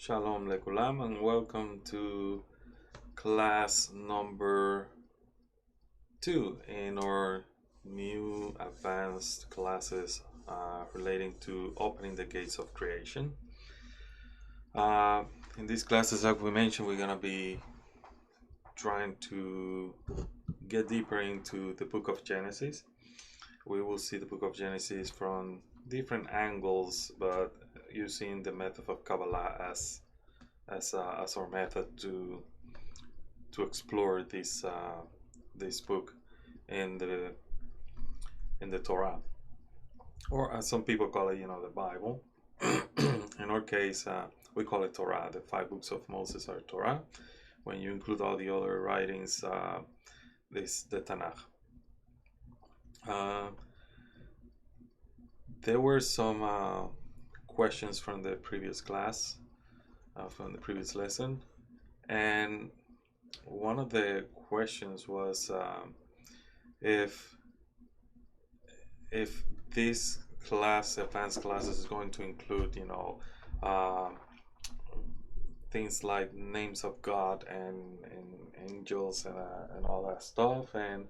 Shalom lekulam and welcome to class number 2 in our new advanced classes relating to opening the gates of creation. In these classes, like we mentioned, we're going to be trying to get deeper into the book of Genesis. We will see the book of Genesis from different angles, but using the method of Kabbalah as our method to explore this book in the Torah, or as some people call it, the Bible. In our case, we call it Torah. The 5 books of Moses are Torah. When you include all the other writings, the Tanakh. There were some questions from the previous class, from the previous lesson, and one of the questions was if this advanced classes, is going to include, things like names of God and angels and all that stuff. And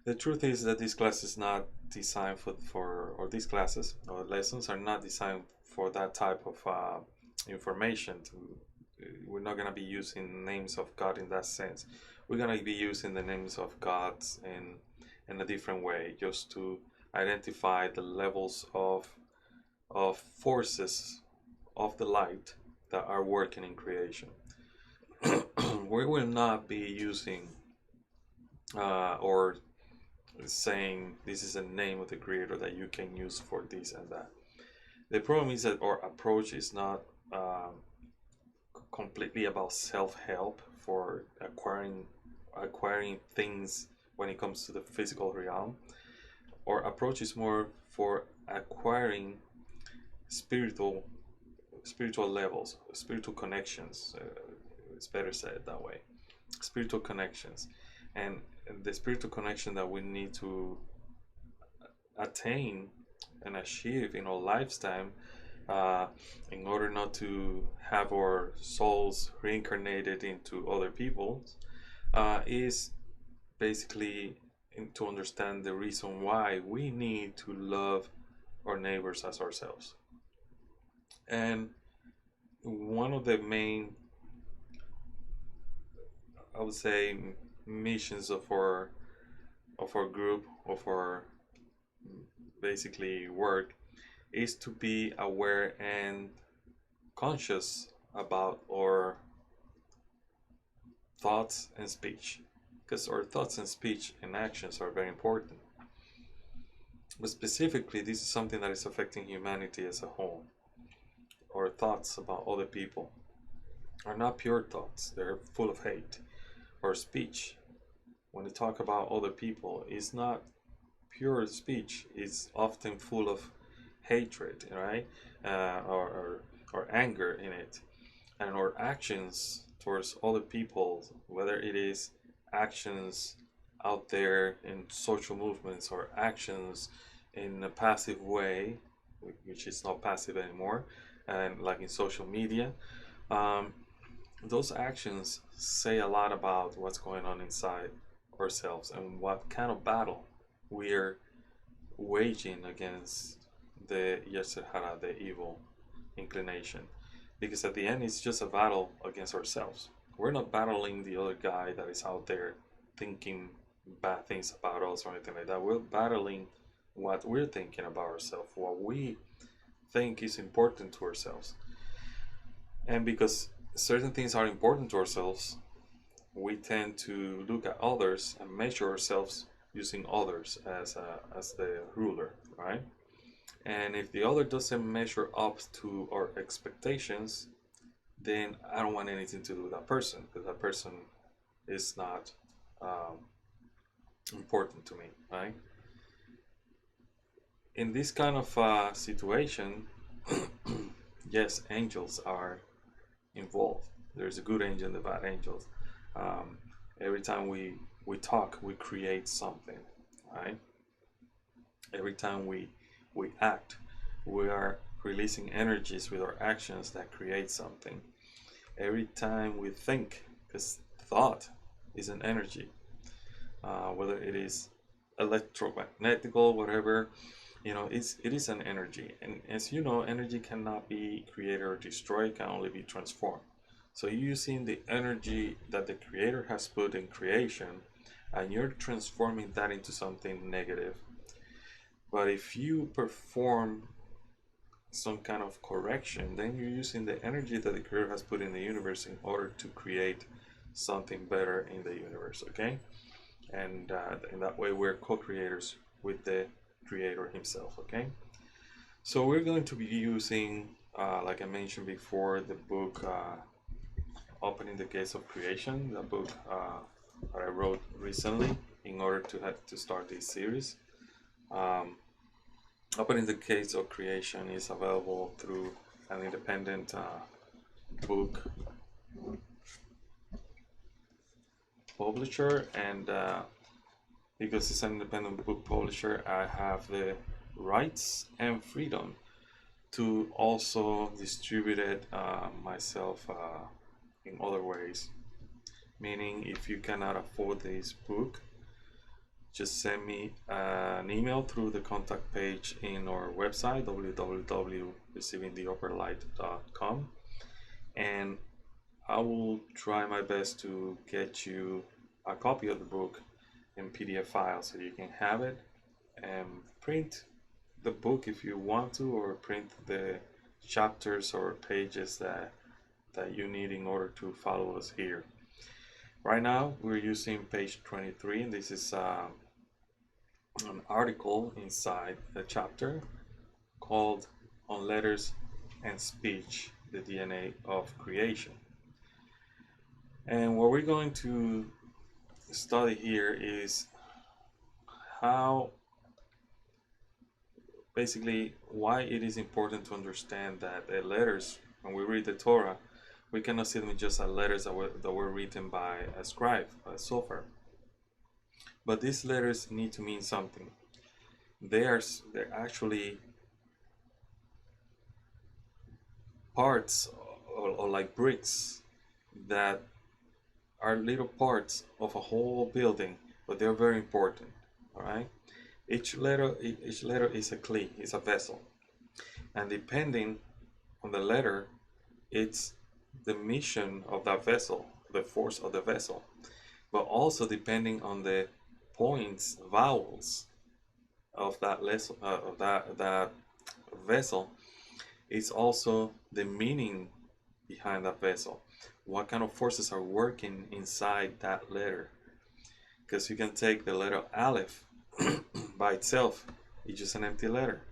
the truth is that this class is not designed or these classes or lessons are not designed for that type of information. We're not going to be using names of God in that sense. We're going to be using the names of God in a different way, just to identify the levels of forces of the light that are working in creation. We will not be using or saying this is a name of the creator that you can use for this and that. The problem is that our approach is not completely about self-help for acquiring things when it comes to the physical realm. Our approach is more for acquiring spiritual levels, spiritual connections. It's better said that way. Spiritual connections, and the spiritual connection that we need to attain and achieve in our lifetime, in order not to have our souls reincarnated into other people, is basically to understand the reason why we need to love our neighbors as ourselves. And one of the main, I would say, missions of our group, of our basically work, is to be aware and conscious about our thoughts and speech, because our thoughts and speech and actions are very important. But specifically, this is something that is affecting humanity as a whole. Our thoughts about other people are not pure thoughts, they're full of hate. Our speech, when we talk about other people, is not pure speech, it's often full of hatred, right? Or anger in it. And our actions towards other people, whether it is actions out there in social movements or actions in a passive way, which is not passive anymore, and like in social media, those actions say a lot about what's going on inside ourselves and what kind of battle we're waging against the Yetzirah, the evil inclination. Because at the end, it's just a battle against ourselves. We're not battling the other guy that is out there thinking bad things about us or anything like that. We're battling what we're thinking about ourselves, what we think is important to ourselves. And because certain things are important to ourselves, we tend to look at others and measure ourselves using others as the ruler, right? And if the other doesn't measure up to our expectations, then I don't want anything to do with that person, because that person is not important to me, right? In this kind of situation, yes, angels are involved. There's a good angel and the bad angels. Every time we talk, we create something, right? Every time we act, we are releasing energies with our actions that create something. every time we think, because thought is an energy, whether it is electromagnetical, whatever, it is an energy. And as you know, energy cannot be created or destroyed, it can only be transformed. So you're using the energy that the creator has put in creation, and you're transforming that into something negative. But if you perform some kind of correction, then you're using the energy that the creator has put in the universe in order to create something better in the universe, okay? And in that way, we're co-creators with the creator himself, okay? So we're going to be using, like I mentioned before, the book Opening the Gates of Creation, the book that I wrote recently in order to start this series. Opening the Gates of Creation is available through an independent book publisher, and because it's an independent book publisher, I have the rights and freedom to also distribute it myself in other ways. Meaning, if you cannot afford this book, just send me an email through the contact page in our website, www.receivingtheupperlight.com, and I will try my best to get you a copy of the book in PDF file so you can have it, and print the book if you want to, or print the chapters or pages that you need in order to follow us here. Right now we're using page 23, and this is an article inside the chapter called On Letters and Speech, the DNA of Creation. And what we're going to study here is how, basically, why it is important to understand that the letters, when we read the Torah, we cannot see them just as letters that were written by a scribe, by Zohar. But these letters need to mean something. They're actually parts, or like bricks, that are little parts of a whole building, but they're very important. All right. Each letter is a kli, is a vessel, and depending on the letter, it's the mission of that vessel, the force of the vessel, but also depending on the points, vowels of that that vessel, it's also the meaning behind that vessel. What kind of forces are working inside that letter? Because you can take the letter Aleph by itself, it's just an empty letter,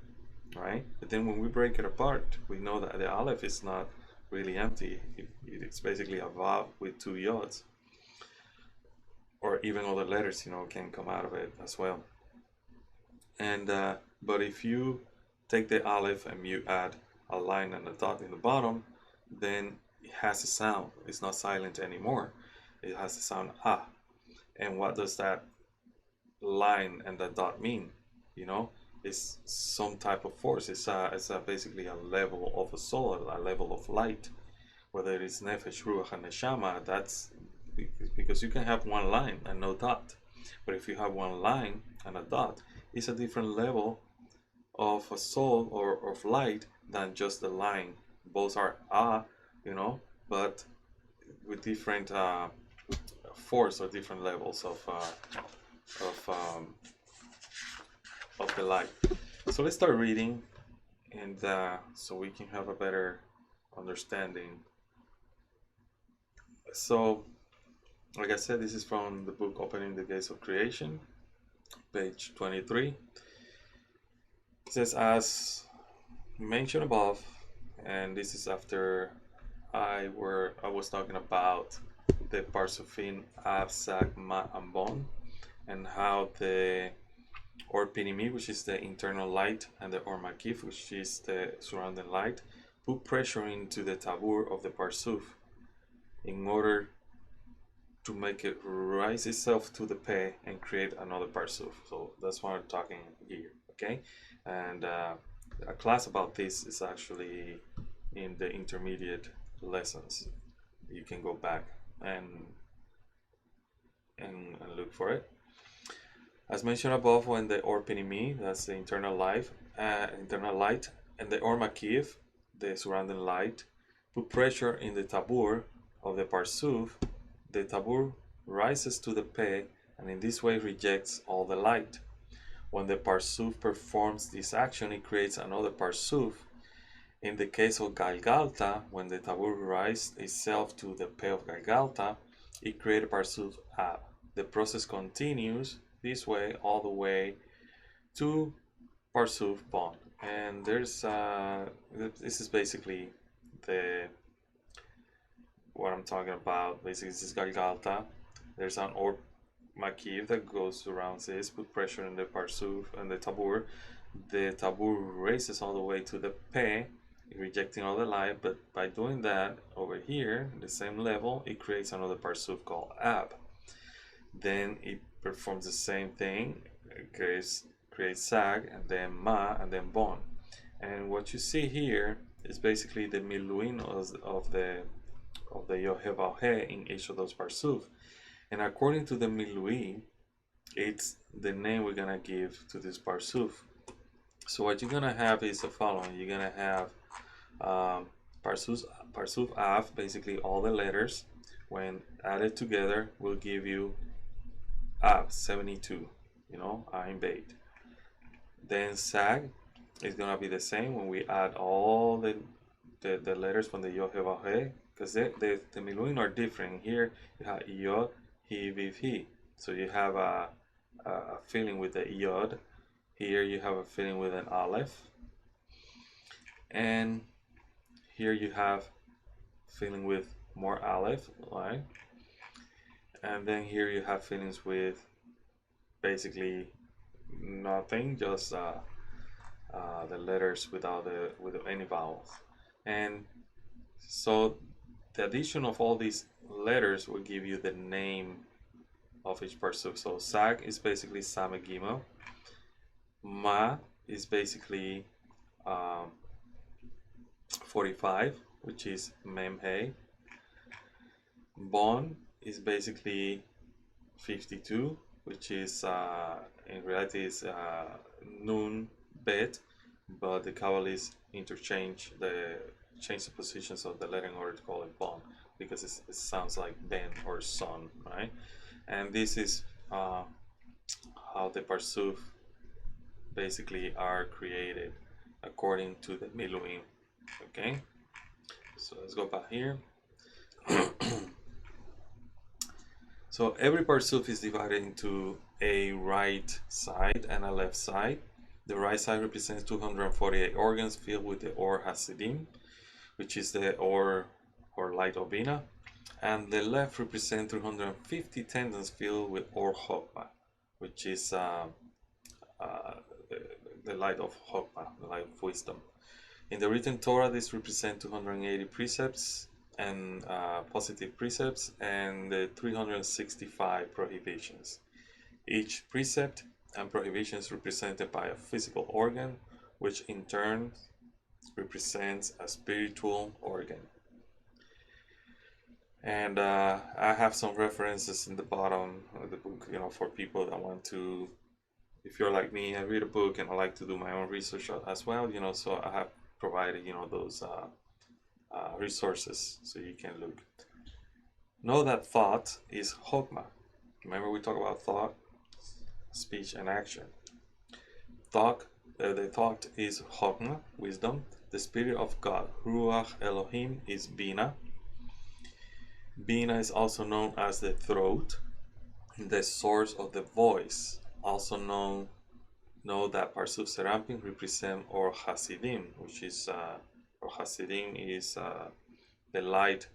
right? But then when we break it apart, we know that the Aleph is not really empty. It's basically a vav with two yods, or even other letters, can come out of it as well. And but if you take the Aleph and you add a line and a dot in the bottom, then it has a sound. It's not silent anymore. It has the sound ah. And what does that line and that dot mean? It's some type of force. It's basically a level of a soul, a level of light, whether it is nefesh, ruach, and neshama. That's because you can have one line and no dot, but if you have one line and a dot, it's a different level of a soul or of light than just the line. Both are but with different force or different levels of the light. So let's start reading, and so we can have a better understanding. So, like I said, this is from the book Opening the Gates of Creation, page 23. It says, as mentioned above, and this is after I was talking about the Parsufin, Av, Sag, Ma, and Bon, and how the Or Pinimi, which is the internal light, and the Or Makif, which is the surrounding light, put pressure into the tabur of the Parsuf in order to make it rise itself to the Peh and create another Parsuf. So that's what I'm talking here, okay? And a class about this is actually in the intermediate lessons. you can go back and look for it. As mentioned above, when the Or Pinimi, that's the internal light, and the Or Makiv, the surrounding light, put pressure in the tabur of the parsuf, the tabur rises to the Pe, and in this way rejects all the light. When the parsuf performs this action, it creates another parsuf. In the case of Galgalta, when the tabur rises itself to the Pe of Galgalta, it creates a parsuf Ab. The process continues this way all the way to parsuf Bon. And there's this is basically what I'm talking about. Basically, this is Galgalta. There's an Or Makiv that goes around this, put pressure in the parsuf and the tabur. The tabur races all the way to the Pe, rejecting all the light, but by doing that over here, the same level, it creates another parsuf called Ab. Then it performs the same thing, it creates Sag, and then Ma, and then Bon. And what you see here is basically the miluin of the Yohevah in each of those parsuf. And according to the miluin, it's the name we're gonna give to this parsuf. So what you're gonna have is the following. You're gonna have parsuf Av, basically all the letters, when added together, will give you Av, 72, Ayin Beit. Then Sag is gonna be the same when we add all the letters from the Yohevah, because the miluin are different. Here you have Yod, He, Viv, He. So you have a feeling with the Yod. Here you have a feeling with an Aleph. And here you have feeling with more Aleph, right? And then here you have feelings with basically nothing, just the letters with any vowels. And so the addition of all these letters will give you the name of each parsuf. So Sag is basically Sameh Gimel. Ma is basically 45, which is Mem Hey. Bon is basically 52, which is in reality is Nun Bet, but the Kabbalists change the positions of the letter in order to call it Bon, because it sounds like Ben or son, right? And this is how the parsuf basically are created according to the miluim. Okay, so let's go back here. So every parsuf is divided into a right side and a left side. The right side represents 248 organs filled with the Or Hasidim, which is the Or light of Bina, and the left represents 350 tendons filled with Or Chokmah, which is the light of Chokmah, the light of wisdom. In the written Torah, this represents 280 precepts and positive precepts and 365 prohibitions. Each precept and prohibition is represented by a physical organ, which in turn represents a spiritual organ. And I have some references in the bottom of the book, for people that want to, if you're like me, I read a book and I like to do my own research as well, so I have provided, those resources so you can look. Know that thought is Chokmah. Remember we talk about thought, speech, and action. The thought is Chokmah, wisdom. The spirit of God, Ruach Elohim, is Bina. Bina is also known as the throat, the source of the voice. Also know that parsuf Serampim represent Or Hasidim, which is Or Hasidim is the light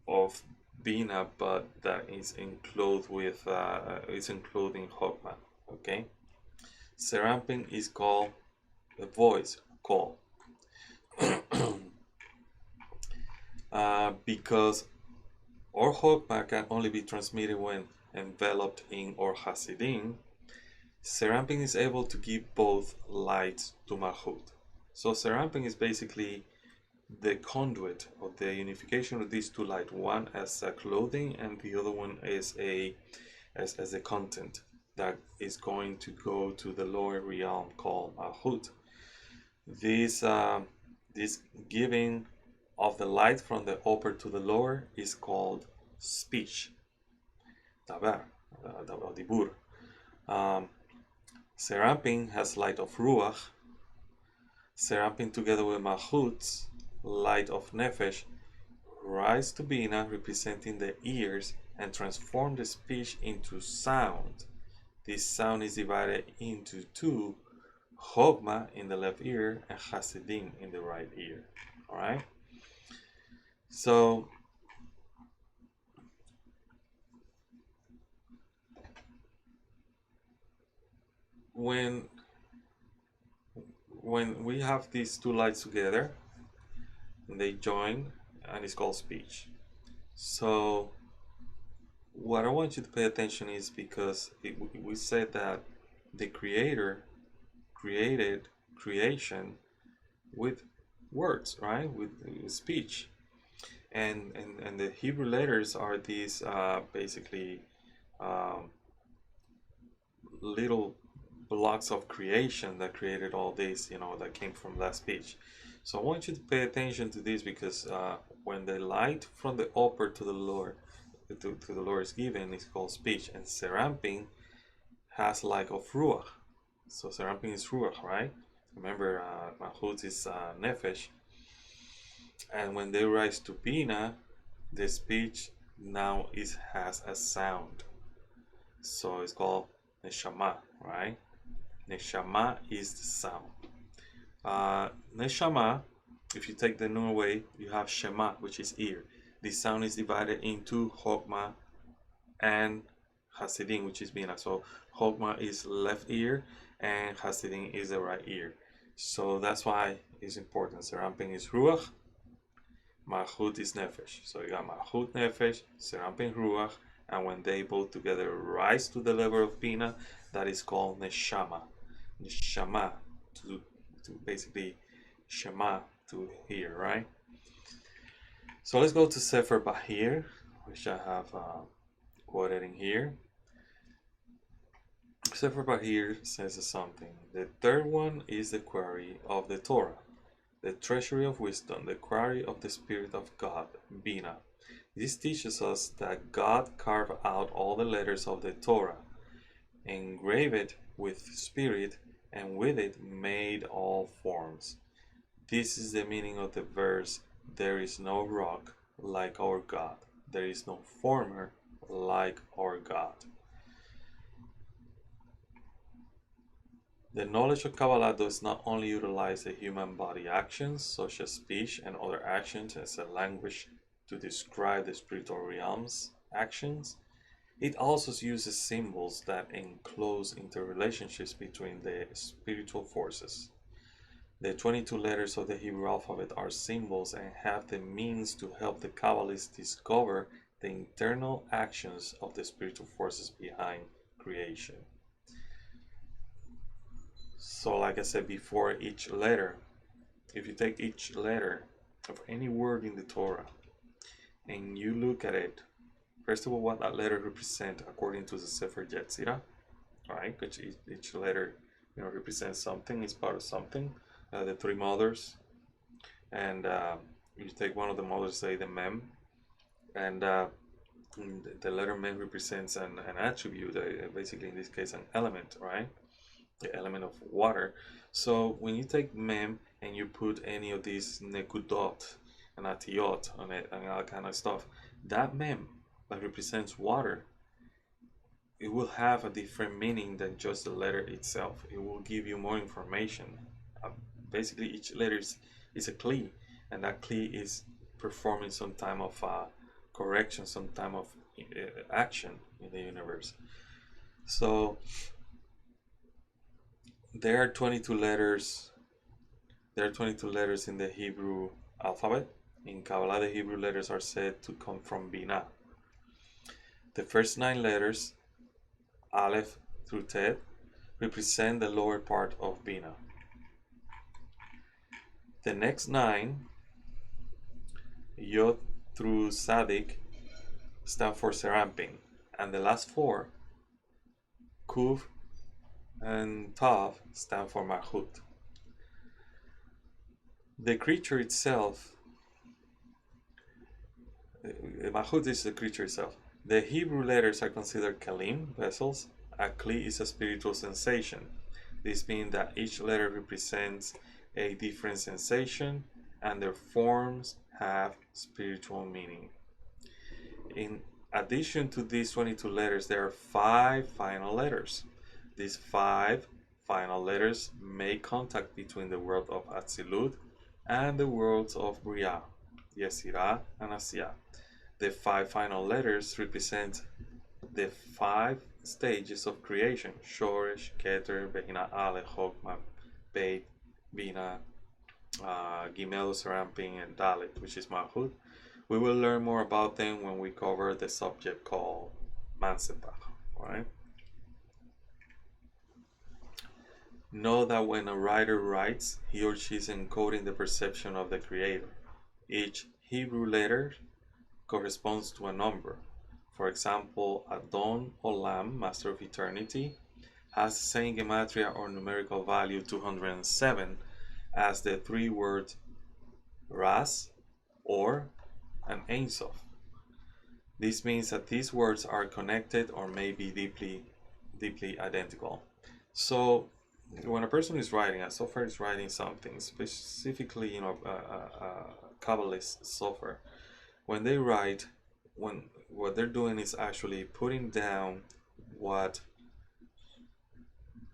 of Bina, but that is enclosed with it's enclosed in Chokmah. Okay, Serampim is called the voice, call. Because Or Chokmah can only be transmitted when enveloped in Or Hasidim, Serampim is able to give both lights to Malchut. So Serampim is basically the conduit of the unification of these two light, one as a clothing and the other one is as a content that is going to go to the lower realm called Malchut. This giving of the light from the upper to the lower is called speech, davar, dibur. Seramping has light of ruach. Seramping together with Malchut, light of nefesh, rise to Bina, representing the ears, and transform the speech into sound. This sound is divided into two: Chogma in the left ear and Hasidim in the right ear. All right. So when we have these two lights together, they join, and it's called speech. So what I want you to pay attention is because we said that the Creator created creation with words, right? With speech, and the Hebrew letters are these basically little blocks of creation that created all this, that came from that speech. So I want you to pay attention to this because when the light from the upper to the lower to the lower is given, it's called speech, and seramping has light of ruach. So seramping is ruach, right? Remember, Malchut is nefesh, and when they rise to Bina, the speech now has a sound. So it's called neshama, right? Neshama is the sound. Neshama, if you take the nun away, you have shema, which is ear. The sound is divided into Chogma and Hasidim, which is Bina. So Chogma is left ear and Hasidim is the right ear. So that's why it's important. Seramping is Ruach, Malchut is Nefesh. So you got Malchut Nefesh, Seramping Ruach, and when they both together rise to the level of Bina, that is called Neshama. Neshama, to basically Shema, to hear, right? So let's go to Sefer Bahir, which I have quoted in here. Sefer Bahir says something. The third one is the quarry of the Torah, the treasury of wisdom, the quarry of the Spirit of God, Bina. This teaches us that God carved out all the letters of the Torah, engraved it with Spirit, and with it made all forms. This is the meaning of the verse, there is no rock like our God. There is no former like our God. The knowledge of Kabbalah does not only utilize the human body actions, such as speech and other actions, as a language to describe the spiritual realm's actions. It also uses symbols that enclose interrelationships between the spiritual forces. The 22 letters of the Hebrew alphabet are symbols and have the means to help the Kabbalists discover the internal actions of the spiritual forces behind creation. So like I said before, each letter, if you take each letter of any word in the Torah and you look at it, first of all, what that letter represents according to the Sefer Yetzirah, right? Which each letter, represents something, is part of something. The three mothers, and you take one of the mothers, say the mem, and the letter mem represents an attribute, basically in this case an element, right? The element of water. So when you take mem and you put any of these nekudot and atiyot on it and all kind of stuff, that mem that represents water, it will have a different meaning than just the letter itself. It will give you more information. Basically, each letter is a kli, and that kli is performing some time of correction, some time of action in the universe. So there are 22 letters. There are 22 letters in the Hebrew alphabet. In Kabbalah, the Hebrew letters are said to come from Bina. The first 9 letters, Aleph through Tet, represent the lower part of Bina. The next 9 Yod through Sadik stand for serampin, and the last four, Kuv and Tav, stand for Malchut. The creature itself, Malchut is the creature itself. The Hebrew letters are considered kalim, vessels. A kli is a spiritual sensation. This means that each letter represents a different sensation and their forms have spiritual meaning. In addition to these 22 letters, there are 5 final letters. These 5 final letters make contact between the world of Atzilut and the worlds of Bria, Yetzirah, and Asiyah. The 5 final letters represent the 5 stages of creation: Shoresh, Keter, Behina, Ale, Chokmah, Beit, Bina, Gimel, Serampin, and Dalet, which is Malchut. We will learn more about them when we cover the subject called Mansepach. Alright? Know that when a writer writes, he or she is encoding the perception of the Creator. Each Hebrew letter corresponds to a number. For example, Adon Olam, Master of Eternity, has the same gematria or numerical value 207 as the 3 words Ras, Or, and Ein Sof. This means that these words are connected or may be deeply identical. So when a person is writing, a software is writing something, specifically, Kabbalist software, when they write, what they're doing is actually putting down what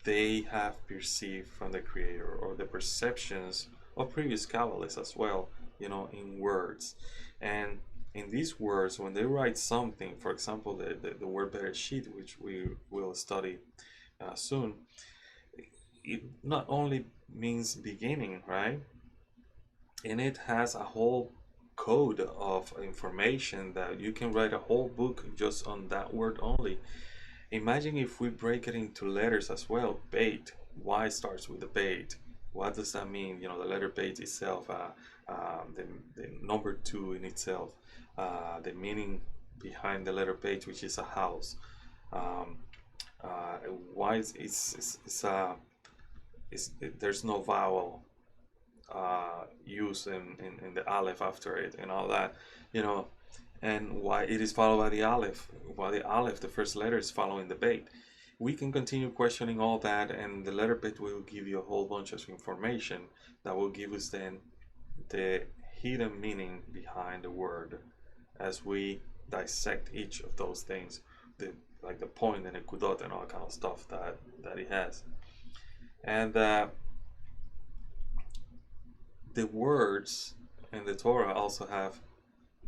they have perceived from the Creator, or the perceptions of previous Kabbalists as well, in words. And in these words, when they write something, for example, the word Bereshit, which we will study soon, it not only means beginning, right? And it has a whole code of information that you can write a whole book just on that word only. Imagine if we break it into letters as well. Beit, why starts with the beit? What does that mean? The letter beit itself, the number 2 in itself, the meaning behind the letter beit, which is a house. Why there's no vowel used in the aleph after it, and all that, and why it is followed by the aleph, the first letter, is following the beit. We can continue questioning all that, and the letter beit will give you a whole bunch of information that will give us then the hidden meaning behind the word as we dissect each of those things, like the point and the kudot and all kind of stuff that it has. And the words in the Torah also have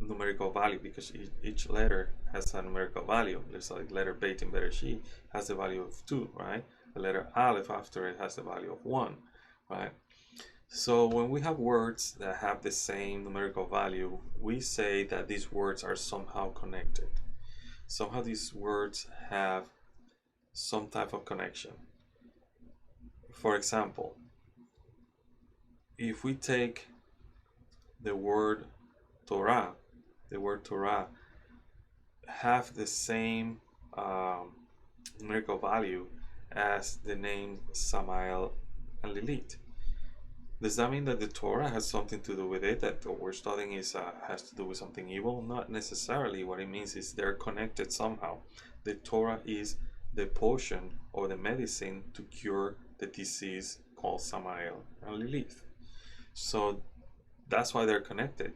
numerical value, because each letter has a numerical value. There's like letter Beit in Bereshit has the value of 2, right? The letter Aleph after it has the value of 1, right? So when we have words that have the same numerical value, we say that these words are somehow connected. Somehow these words have some type of connection. For example, if we take the word Torah have the same numerical value as the name Samael and Lilith. Does that mean that the Torah has something to do with it, that what we're studying has to do with something evil? Not necessarily. What it means is they're connected somehow. The Torah is the potion or the medicine to cure the disease called Samael and Lilith. So that's why they're connected.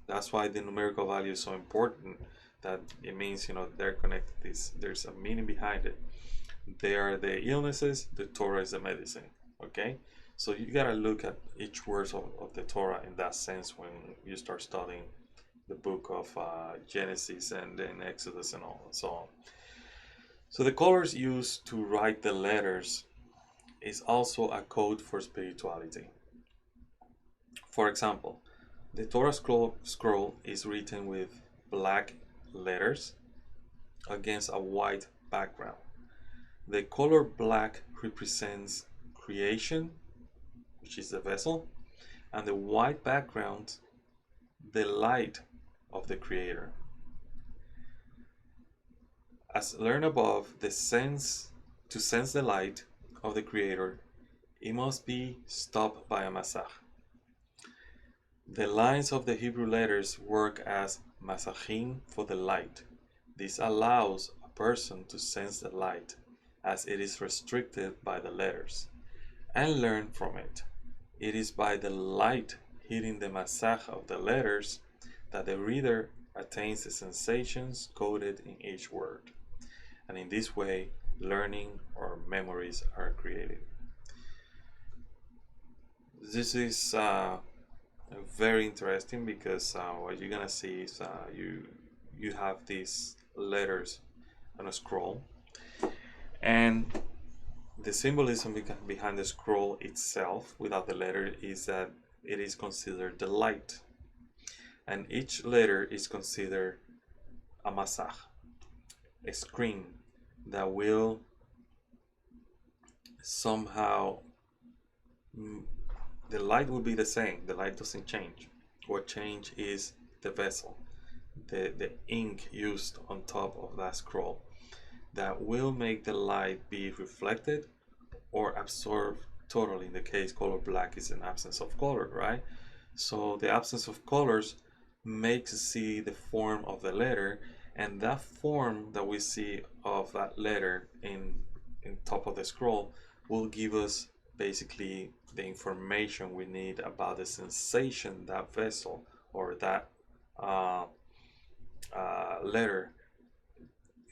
That's why the numerical value is so important, that it means, they're connected. There's a meaning behind it. They are the illnesses, the Torah is the medicine. Okay? So you gotta look at each word of the Torah in that sense when you start studying the book of Genesis and then Exodus and all and so on. So the colors used to write the letters is also a code for spirituality. For example, the Torah scroll is written with black letters against a white background. The color black represents creation, which is the vessel, and the white background, the light of the Creator. As learned above, to sense the light of the Creator, it must be stopped by a masach. The lines of the Hebrew letters work as masachim for the light. This allows a person to sense the light, as it is restricted by the letters, and learn from it. It is by the light hitting the masach of the letters that the reader attains the sensations coded in each word. And in this way, learning or memories are created. This is very interesting because what you're gonna see is you have these letters on a scroll, and the symbolism behind the scroll itself without the letter is that it is considered the light, and each letter is considered a masach, a screen that will somehow, the light will be the same, the light doesn't change. What change is the vessel, the ink used on top of that scroll, that will make the light be reflected or absorbed totally. In the case, color black is an absence of color, right? So the absence of colors makes us see the form of the letter, and that form that we see of that letter in top of the scroll will give us basically the information we need about the sensation that vessel or that letter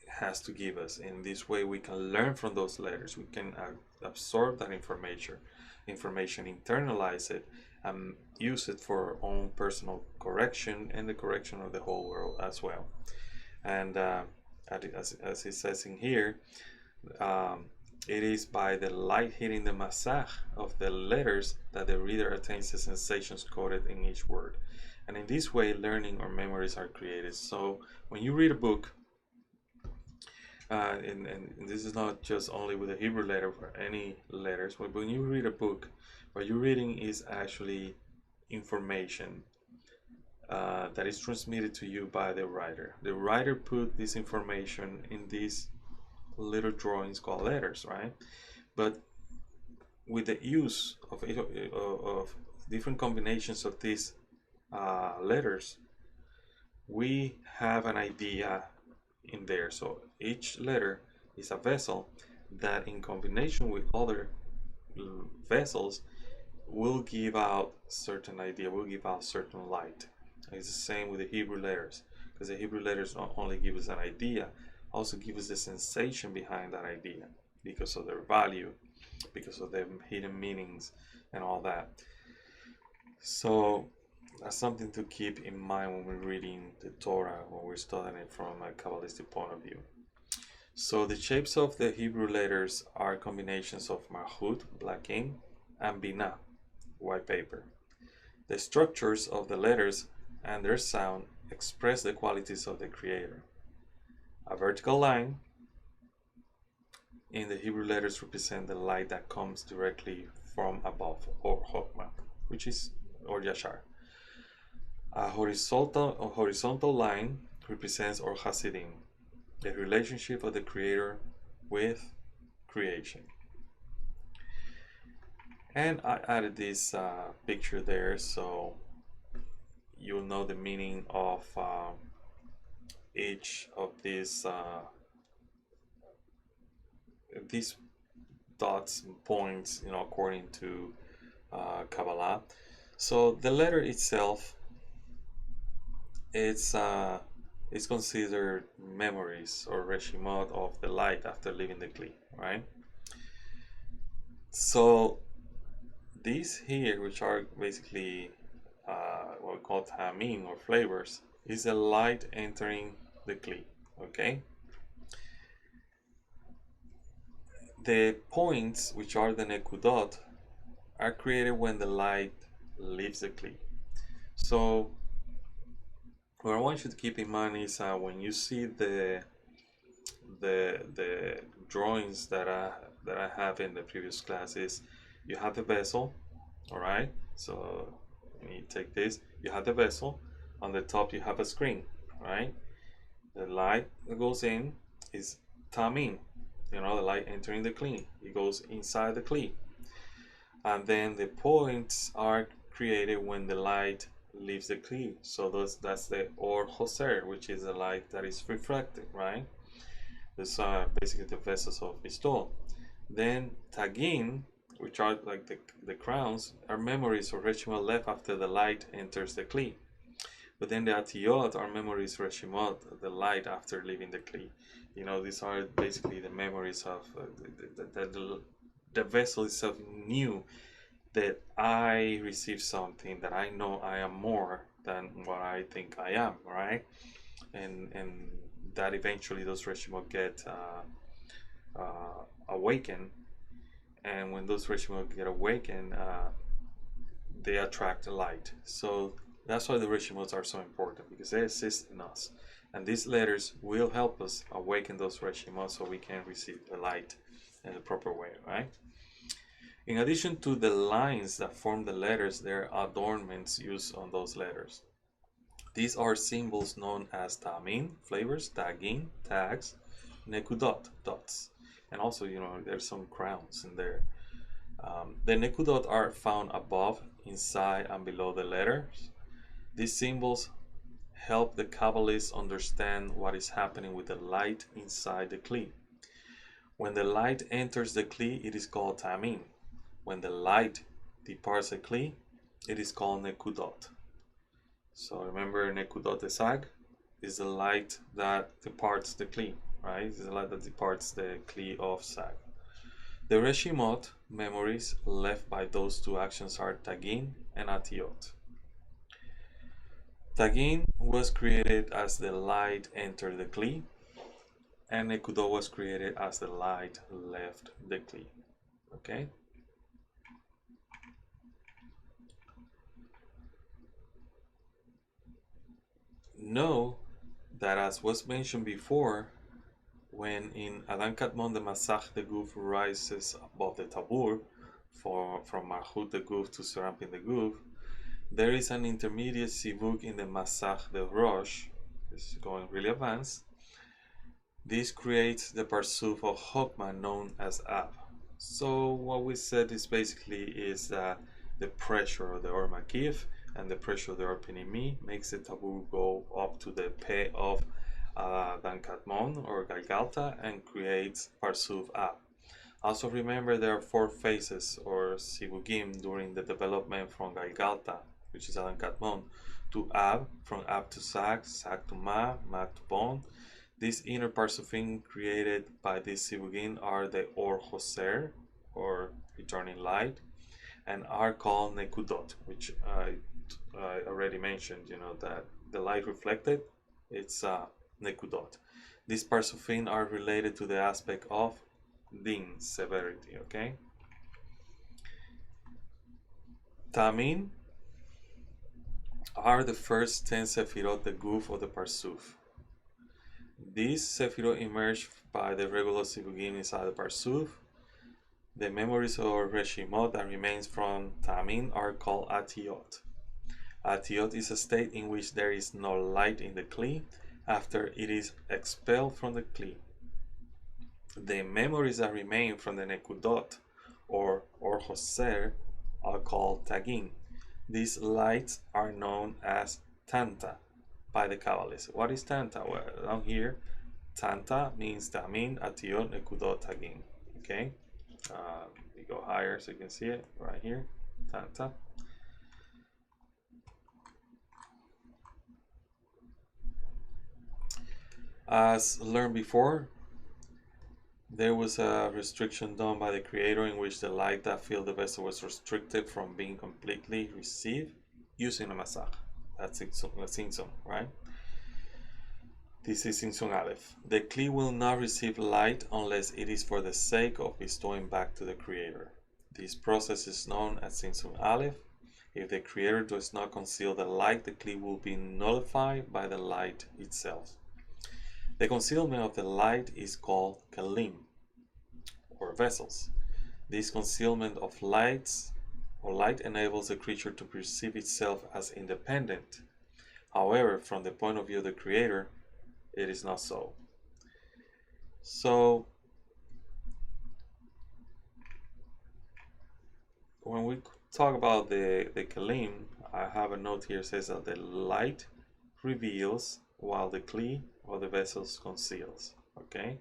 has to give us. In this way, we can learn from those letters. We can absorb that information, internalize it, and use it for our own personal correction and the correction of the whole world as well. And as it says in here, it is by the light hitting the masach of the letters that the reader attains the sensations coded in each word. And in this way, learning or memories are created. So when you read a book, and this is not just only with the Hebrew letter, for any letters, but when you read a book, what you're reading is actually information that is transmitted to you by the writer. The writer put this information in these little drawings called letters, right? But with the use of different combinations of these letters, we have an idea in there. So each letter is a vessel that, in combination with other vessels, will give out certain idea, will give out certain light. And it's the same with the Hebrew letters, because the Hebrew letters not only give us an idea, also give us the sensation behind that idea, because of their value, because of their hidden meanings and all that. So that's something to keep in mind when we're reading the Torah, when we're studying it from a kabbalistic point of view. So the shapes of the Hebrew letters are combinations of Malchut, black ink, and Binah, white paper. The structures of the letters and their sound express the qualities of the Creator. A vertical line in the Hebrew letters represent the light that comes directly from above, or Chokmah, which is or Yashar. A horizontal line represents or Hasidim, the relationship of the Creator with creation. And I added this picture there so you'll know the meaning of each of these dots and points, according to Kabbalah. So the letter itself, it's considered memories or reshimot of the light after leaving the kli, right? So these here, which are basically what we call tamim or flavors, is the light entering the kli, okay? The points, which are the nekudot, are created when the light leaves the kli. So what I want you to keep in mind is when you see the drawings that I have in the previous classes, you have the vessel, all right? So when you take this, you have the vessel, On the top you have a screen, right? The light that goes in is tamin, the light entering the kli. It goes inside the kli. And then the points are created when the light leaves the kli. So that's the or hoser, which is the light that is refracted, right? These are basically the vessels of bestowal. Then tagin, which are like the crowns, are memories or reshimot left after the light enters the kli. But then the atiyot are memories reshimot, the light after leaving the kli. These are basically the memories of the vessel itself knew that I received something, that I know I am more than what I think I am, right? And that eventually those reshimot get awakened, and when those reshimot get awakened, they attract light. So that's why the reshimot are so important, because they assist in us, and these letters will help us awaken those reshimot so we can receive the light in the proper way, right? In addition to the lines that form the letters, there are adornments used on those letters. These are symbols known as tamin, flavors, tagin, tags, nekudot, dots, and also there's some crowns in there. The nekudot are found above, inside, and below the letters. These symbols help the Kabbalists understand what is happening with the light inside the kli. When the light enters the kli, it is called tamin. When the light departs the kli, it is called nekudot. So remember, nekudot esag is the light that departs the kli, right? It's the light that departs the kli of sag. The reshimot, memories left by those two actions, are tagin and atiyot. Tagin was created as the light entered the kli, and nekudot was created as the light left the kli. Okay? Know that, as was mentioned before, when in Adam Kadmon the Masach the Guf rises above the Tabur, from Marchut the Guf to Serampin the Guf, there is an intermediate Sivuk in the Masach the Rosh. This is going really advanced. This creates the Parsuf of Chokmah known as Ab. So what we said is that the pressure of the Or Makif and the pressure of the Or Penimi makes the Tabur go up to the Pe of Dan Kadmon or Galgalta and creates Parsuf Ab. Also remember, there are 4 phases or Sivugim during the development from Galgalta, which is Adam Kadmon, to Ab, from Ab to Sag, Sag to Ma, Ma to Bon. These inner parsufim created by this Sivugim are the Or Hoser, or returning light, and are called Nekudot, which I already mentioned, that the light reflected, it's Nekudot. These parsufim are related to the aspect of din, severity, okay? Tamin are the first 10 sefirot, the guf of the parsuf. These sefirot emerge by the regular sivugim inside the parsuf. The memories or reshimot that remains from tamin are called atiyot. Atiyot is a state in which there is no light in the kli after it is expelled from the kli. The memories that remain from the nekudot or hoser are called tagin. These lights are known as tanta by the Kabbalists. What is tanta? Well, down here, tanta means tamin, atiyot, nekudot, tagin. Okay, we go higher so you can see it right here. Tanta. As learned before, there was a restriction done by the Creator in which the light that filled the vessel was restricted from being completely received using a masach. That's Tzimtzum, right? This is Tzimtzum Aleph. The Kli will not receive light unless it is for the sake of bestowing back to the Creator. This process is known as Tzimtzum Aleph. If the Creator does not conceal the light, the Kli will be nullified by the light itself. The concealment of the light is called kalim, or vessels. This concealment of light enables the creature to perceive itself as independent. However, from the point of view of the creator, it is not so. So when we talk about the kelim, I have a note here says that the light reveals while the kli or the vessels conceals. Okay.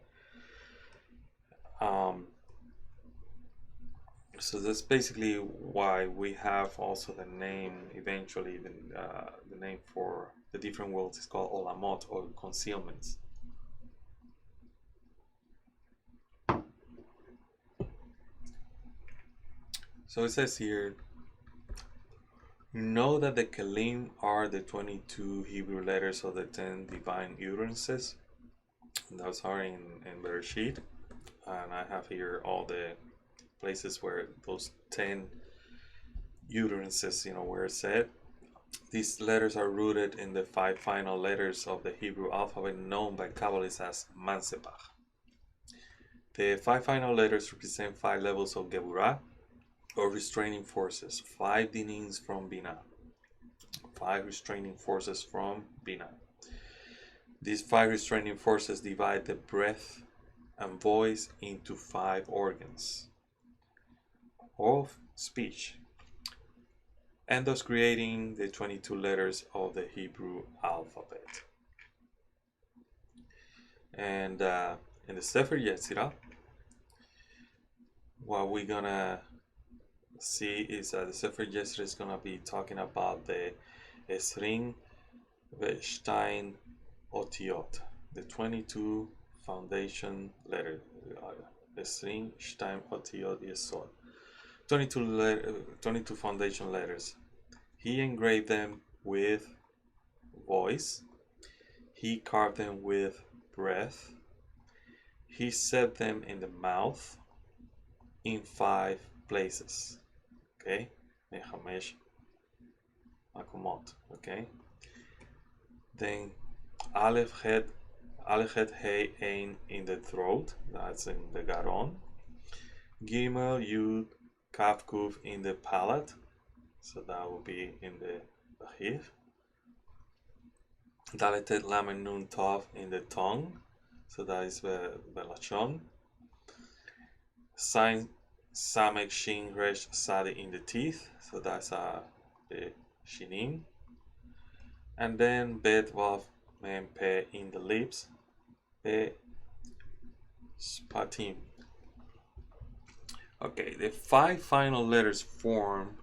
So that's basically why we have also the name eventually, the name for the different worlds is called olamot, or concealments. So it says here, know that the kelim are the 22 Hebrew letters of the 10 divine utterances. Those are in Bereshit, and I have here all the places where those 10 utterances, were said. These letters are rooted in the 5 final letters of the Hebrew alphabet known by Kabbalists as Mansepach. The 5 final letters represent 5 levels of Geburah, or restraining forces, 5 dinings from Bina. 5 restraining forces from Bina. These 5 restraining forces divide the breath and voice into 5 organs of speech, and thus creating the 22 letters of the Hebrew alphabet. And in the Sefer Yetzirah, what we're gonna see is that the Sefer Yetzirah is gonna be talking about the Esrin Veshtain Otiot, the 22 foundation letters. Esrin Shtain Otiot Yesod, 22 foundation letters. He engraved them with voice. He carved them with breath. He set them in the mouth in 5 places. Okay? Mechamesh Makomot. Okay? Then Aleph Het Hey Ein in the throat. That's in the Garon. Gimel Yud Kaf Kuf in the palate. So that will be in the Bahir. Daletet Lamed Nun Tov in the tongue. So that is the Lachon. Sain Samek Shin Resh Sadi in the teeth. So that's the Shinim. And then Bet Vav Mem Pe in the lips. Pe Spatim. Okay, the 5 final letters form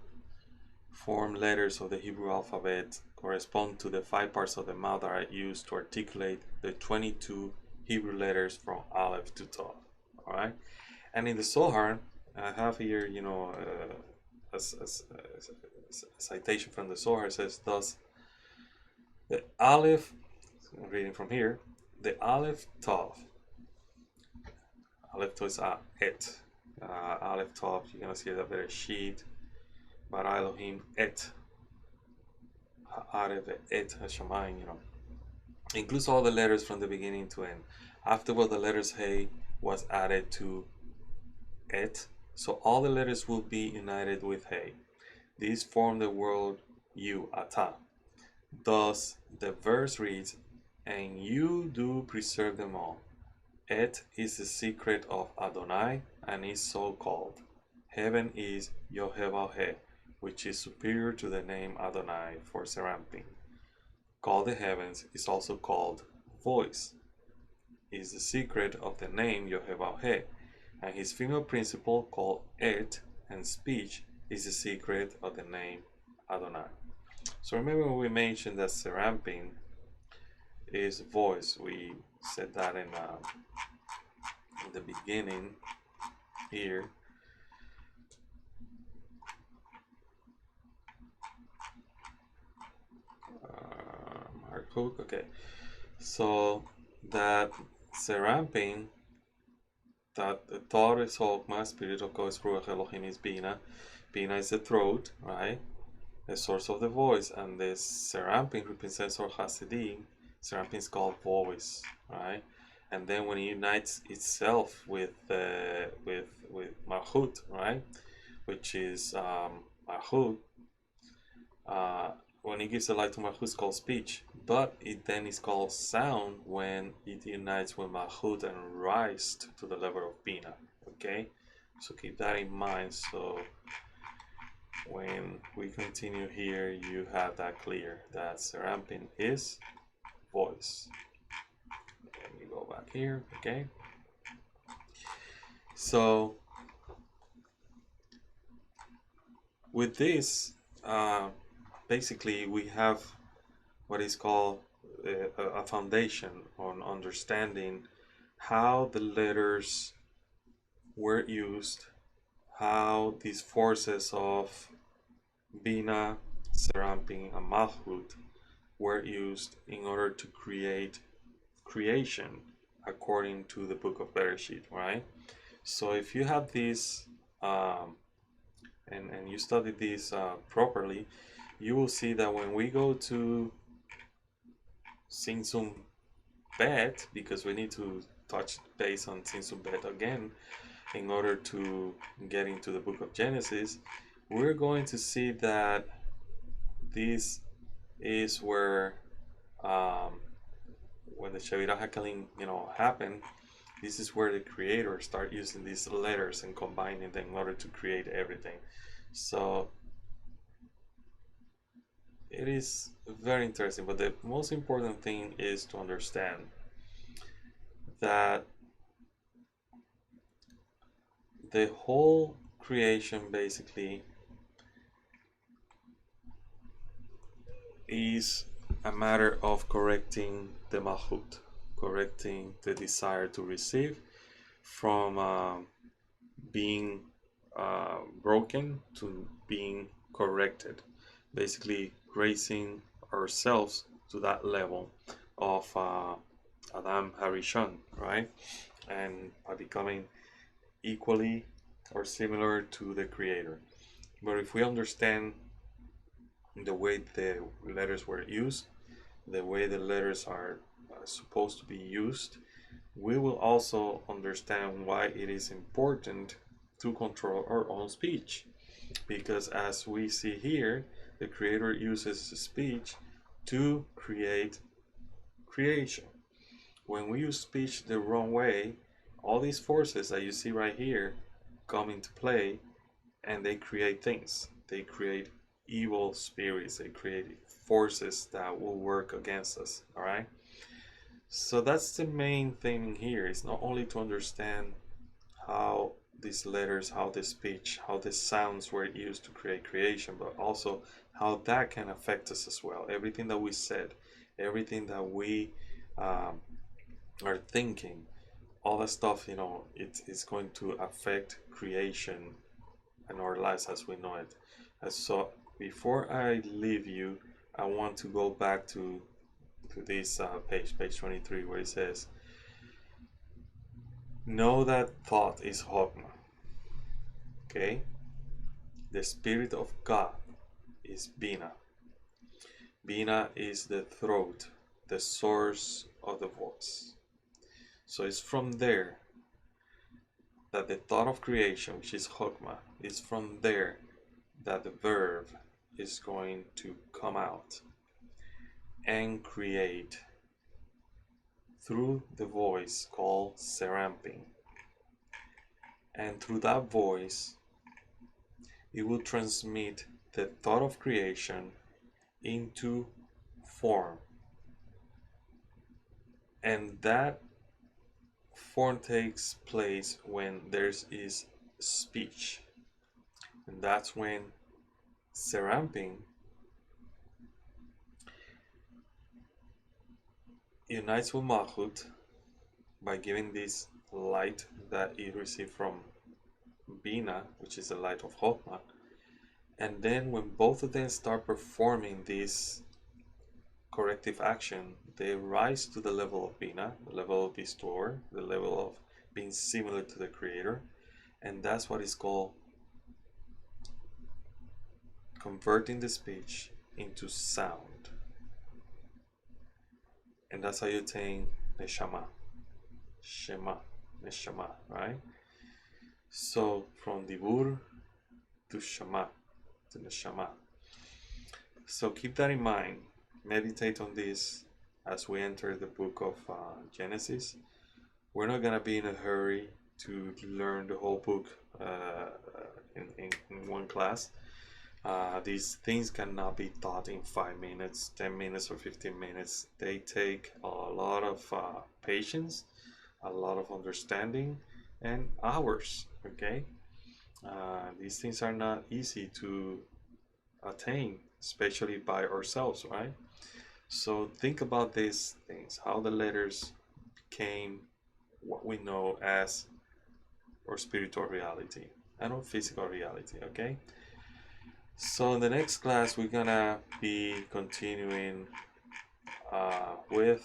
letters of the Hebrew alphabet correspond to the 5 parts of the mouth that are used to articulate the 22 Hebrew letters from Aleph to Tav. Alright? And in the Zohar, I have here, a citation from the Zohar says, thus, the Aleph, I'm reading from here, the Aleph Tav. Aleph Tav is et. Aleph Tav, you're going to see that Bereshit, Bara Elohim et Ha'arev et Hashamayim, includes all the letters from the beginning to end. Afterward, the letters Hey was added to et, so all the letters will be united with Hey. These form the word You, Ata. Thus, the verse reads, and you do preserve them all. Et is the secret of Adonai, and is so called. Heaven is Yohevah, which is superior to the name Adonai for seramping. Called the heavens is also called voice. Is the secret of the name Yohevah, and his female principle called Et, and speech is the secret of the name Adonai. So remember we mentioned that seramping is voice. We said that in the beginning here. Okay, so that seramping, that the Torah is Hokmah, spirit of God is Ruach Elohim is Bina. Bina is the throat, right? The source of the voice, and the seramping represents our Hasidim. Seramping is called voice, right? And then when it unites itself with Malchut, right, which is Malchut, when it gives the light to Malchut, it's called speech, but it then is called sound when it unites with Malchut and rises to the level of Bina. Okay, so keep that in mind. So when we continue here, you have that clear that Serampin is voice. Let me go back here. Okay, so with this, basically we have what is called a foundation on understanding how the letters were used, how these forces of Bina, Serampin, and Malchut were used in order to create creation according to the book of Bereshit, right? So if you have this and you study this properly, you will see that when we go to Sinsum Bet, because we need to touch base on Sinsum Bet again in order to get into the book of Genesis, we're going to see that this is where when the Shavira Hakalim, happened, this is where the creator start using these letters and combining them in order to create everything. So it is very interesting, but the most important thing is to understand that the whole creation basically is a matter of correcting the Malchut, correcting the desire to receive from being broken to being corrected, basically raising ourselves to that level of Adam Harishon, right? And by becoming equally or similar to the Creator. But if we understand the way the letters were used, the way the letters are supposed to be used, we will also understand why it is important to control our own speech. Because as we see here, the Creator uses speech to create creation. When we use speech the wrong way, all these forces that you see right here come into play and they create things. They create evil spirits, they create forces that will work against us. All right, so that's the main thing here. It's not only to understand how these letters, how this speech, how the sounds were used to create creation, but also how that can affect us as well. Everything that we said, everything that we are thinking, all that stuff, it's going to affect creation and our lives as we know it. And so before I leave you, I want to go back to this page 23, where it says, know that thought is Chokmah. Okay? The Spirit of God is Bina. Bina is the throat, the source of the voice. So it's from there that the thought of creation, which is Chokmah, is from there that the verb is going to come out and create through the voice called Serampin. And through that voice, it will transmit the thought of creation into form. And that form takes place when there is speech. And that's when Serampin unites with Malchut by giving this light that it received from Bina, which is the light of Chokmah. And then when both of them start performing this corrective action, they rise to the level of Bina, the level of bestower, the level of being similar to the Creator. And that's what is called converting the speech into sound. And that's how you attain Neshama. Shema, Neshama, right? So from Dibur to Shema, to Neshama. So keep that in mind. Meditate on this as we enter the book of Genesis. We're not gonna be in a hurry to learn the whole book in one class. These things cannot be taught in 5 minutes, 10 minutes, or 15 minutes. They take a lot of patience, a lot of understanding, and hours. Okay, these things are not easy to attain, especially by ourselves, right? So think about these things, how the letters became what we know as our spiritual reality and our physical reality. Okay, so in the next class we're gonna be continuing with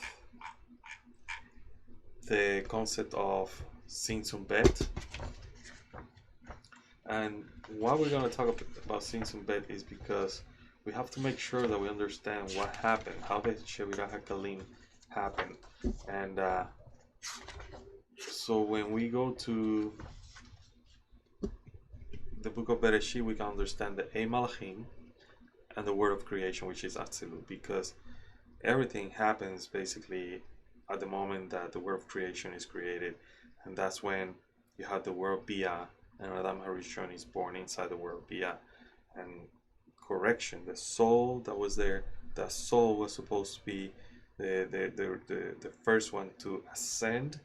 the concept of Simsum Bet. And why we're going to talk about Simsum Bet is because we have to make sure that we understand what happened, how the Shevirah HaKalim happened. And so when we go to the book of Bereshit, we can understand the Ei Malachim and the word of creation, which is Atzilut, because everything happens basically at the moment that the word of creation is created, and that's when you have the word Bia, and Adam Harishon is born inside the word Bia. And correction, the soul that was there, that soul was supposed to be the first one to ascend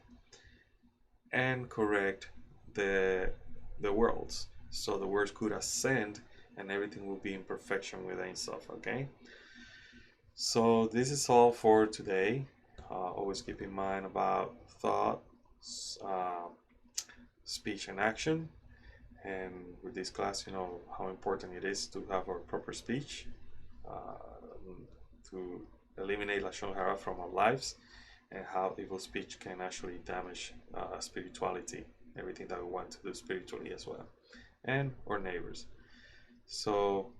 and correct the worlds, so the worlds could ascend and everything will be in perfection with Ein Sof. Okay, so this is all for today. Always keep in mind about thought, speech, and action. And with this class, you know how important it is to have our proper speech, to eliminate Lashon Hara from our lives, and how evil speech can actually damage spirituality, everything that we want to do spiritually as well, and our neighbors. So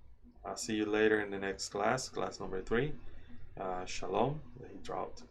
I'll see you later in the next class, class number 3. Shalom, Lehitraot.